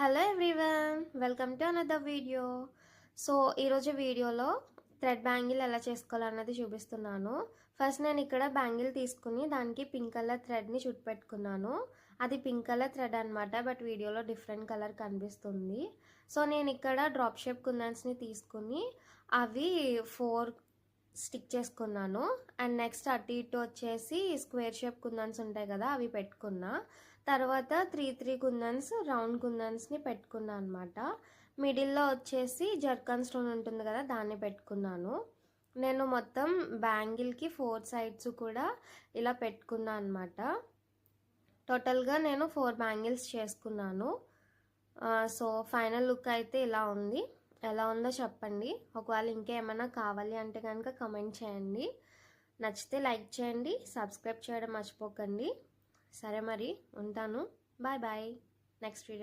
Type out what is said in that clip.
Hello everyone, welcome to another video. So ఈరోజు వీడియోలో thread bangle ఎలా చేసుకోవాలన్నది చూపిస్తున్నాను. ఫస్ట్ నేను ఇక్కడ బ్యాంగిల్ తీసుకుని దానికి పింక్ కలర్ థ్రెడ్ని చుట్టుపెట్టుకున్నాను. అది పింక్ కలర్ థ్రెడ్ అనమాట, బట్ వీడియోలో డిఫరెంట్ కలర్ కనిపిస్తుంది. సో నేను ఇక్కడ డ్రాప్ షేప్ కుందన్స్ని తీసుకుని అవి 4 స్టిక్ చేసుకున్నాను. అండ్ నెక్స్ట్ అటు ఇటు వచ్చేసి స్క్వేర్ షేప్ కుందన్స్ ఉంటాయి కదా, అవి పెట్టుకున్నా. తర్వాత 3 కుందన్స్ రౌండ్ కుందన్స్ని పెట్టుకున్నా అనమాట. మిడిల్లో వచ్చేసి జర్కన్ స్టోన్ ఉంటుంది కదా, దాన్ని పెట్టుకున్నాను. నేను మొత్తం బ్యాంగిల్కి 4 సైడ్స్ కూడా ఇలా పెట్టుకున్నా అనమాట. టోటల్గా నేను 4 బ్యాంగిల్స్ చేసుకున్నాను. సో ఫైనల్ లుక్ అయితే ఇలా ఉంది. ఎలా ఉందో చెప్పండి. ఒకవేళ ఇంకేమైనా కావాలి అంటే కనుక కమెంట్ చేయండి. నచ్చితే లైక్ చేయండి, సబ్స్క్రైబ్ చేయడం మర్చిపోకండి. సరే మరి ఉంటాను. Bye bye. Next video